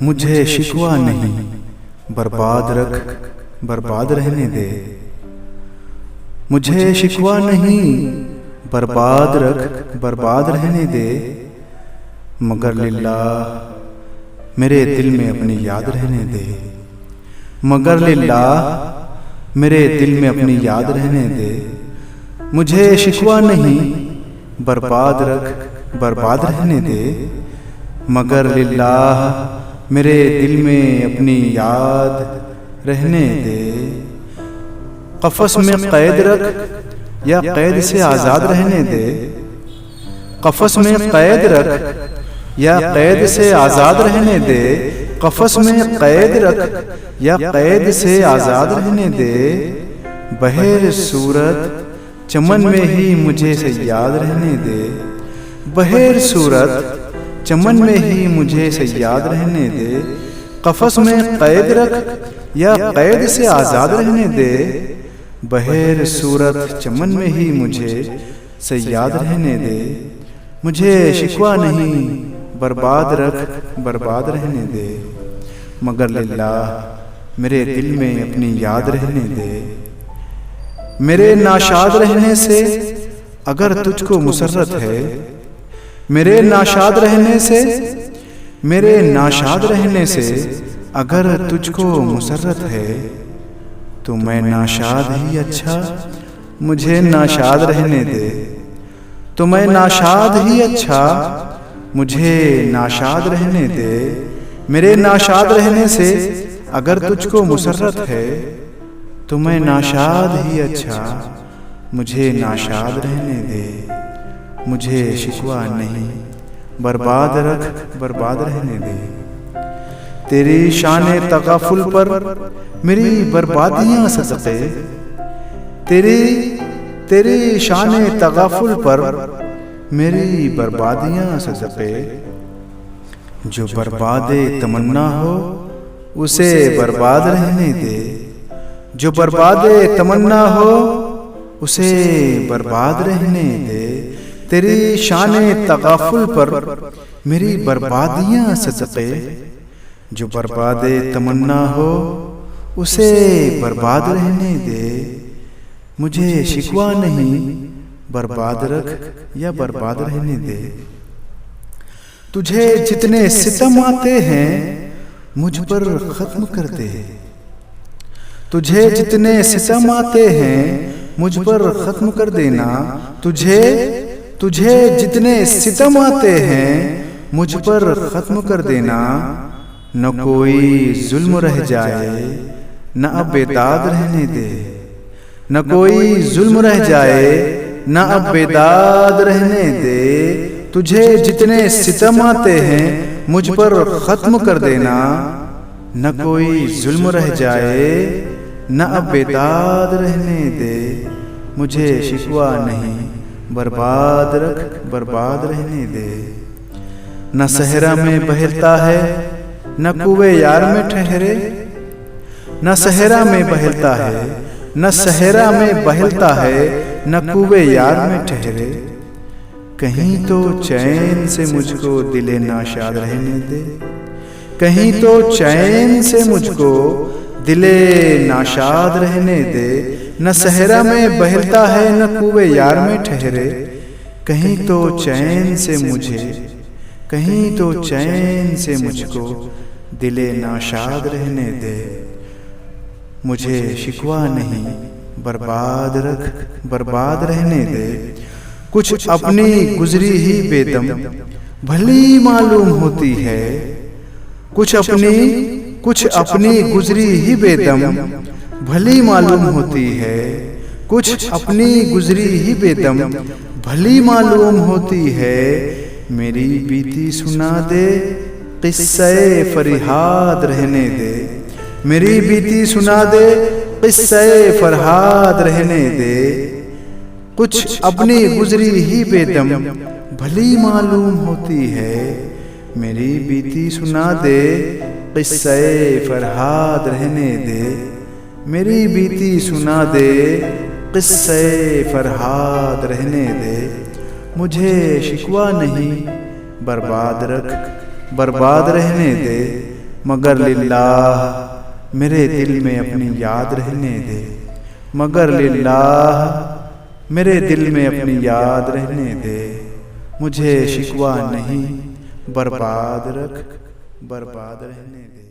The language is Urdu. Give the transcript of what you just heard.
مجھے شکوہ نہیں، برباد رکھ برباد رہنے دے۔ مجھے شکوہ نہیں، برباد رکھ برباد رہنے دے، مگر للہ میرے دل میں اپنی یاد رہنے دے، مگر للہ میرے دل میں اپنی یاد رہنے دے۔ مجھے شکوہ نہیں، برباد رکھ برباد رہنے دے، مگر للہ میرے دل میں اپنی یاد رہنے دے۔ قفس میں قید رکھ یا قید سے آزاد رہنے دے، قفس میں قید رکھ یا قید سے آزاد رہنے دے، قفس میں قید رکھ یا قید سے آزاد رہنے دے۔ بہر صورت چمن میں ہی مجھے صیاد رہنے دے، بہر صورت چمن میں ہی مجھے صیاد رہنے دے۔ قفس میں قید رکھ یا قید سے آزاد رہنے دے، بہر صورت چمن میں ہی مجھے صیاد رہنے دے۔ مجھے شکوہ نہیں، برباد رکھ برباد رہنے دے، مگر للہ میرے دل میں اپنی یاد رہنے دے۔ میرے ناشاد رہنے سے اگر تجھ کو مسرت ہے، میرے ناشاد رہنے سے، میرے ناشاد رہنے سے اگر تجھ کو مسرت ہے، تو میں ناشاد ہی اچھا مجھے ناشاد رہنے دے، تو میں ناشاد ہی اچھا مجھے ناشاد رہنے دے۔ میرے ناشاد رہنے سے اگر تجھ کو مسرت ہے، تو میں ناشاد ہی اچھا مجھے ناشاد رہنے دے۔ مجھے شکوہ نہیں، برباد رکھ برباد رہنے دے۔ تیری شان تغافل پر میری بربادیاں صدقے، تیری شان تغافل پر میری بربادیاں صدقے۔ جو برباد تمنا ہو اسے برباد رہنے دے، جو برباد تمنا ہو اسے برباد رہنے دے۔ تیری شان تغافل پر میری بربادیاں صدقے، جو برباد تمنا ہو اسے برباد رہنے دے۔ مجھے شکوہ نہیں، برباد رکھ یا برباد رہنے دے۔ تجھے جتنے ستم آتے ہیں مجھ پر ختم کر دے، تجھے جتنے ستم آتے ہیں مجھ پر ختم کر دینا۔ تجھے جتنے ستم آتے ہیں مجھ پر ختم کر دینا۔ نہ کوئی ظلم رہ جائے نہ اب بیداد رہنے دے، نہ کوئی ظلم رہ جائے نہ اب بیداد رہنے دے۔ تجھے جتنے ستم آتے ہیں مجھ پر ختم کر دینا، نہ کوئی ظلم رہ جائے نہ اب بیداد رہنے دے۔ مجھے شکوہ نہیں، برباد رکھ برباد رہنے دے۔ نہ صحرا میں بہلتا ہے نہ کوے یار میں ٹھہرے، نہ صحرا میں بہلتا ہے، نہ صحرا میں بہلتا ہے، نہ کوے یار میں ٹھہرے۔ کہیں تو چین سے مجھ کو دل ناشاد رہنے دے، کہیں تو چین سے مجھ کو دل ناشاد رہنے دے۔ نہ صحرا میں بہلتا ہے نہ کوے یار میں ٹھہرے، کہیں تو چین سے مجھے، کہیں تو چین سے مجھ کو دل ناشاد رہنے دے۔ مجھے شکوہ نہیں، برباد رکھ برباد رہنے دے۔ کچھ اپنی گزری ہی بے دم بھلی معلوم ہوتی ہے، کچھ اپنی گزری ہی بے دم بھلی معلوم ہوتی ہے، کچھ اپنی گزری ہی بے دم بھلی معلوم ہوتی ہے۔ میری بیتی سنا دے قصہ فریاد رہنے دے، میری بیتی سنا دے قصہ فرہاد رہنے دے۔ کچھ اپنی گزری ہی بے دم بھلی معلوم ہوتی ہے، میری بیتی سنا دے قصہ فرہاد رہنے دے، میری بیتی سنا دے قصہ فرہاد رہنے دے۔ مجھے شکوہ نہیں، برباد رکھ برباد رہنے دے، مگر للہ میرے دل میں اپنی یاد رہنے دے، مگر للہ میرے دل میں اپنی یاد رہنے دے، مجھے شکوہ نہیں برباد رکھ، برباد رہنے دے۔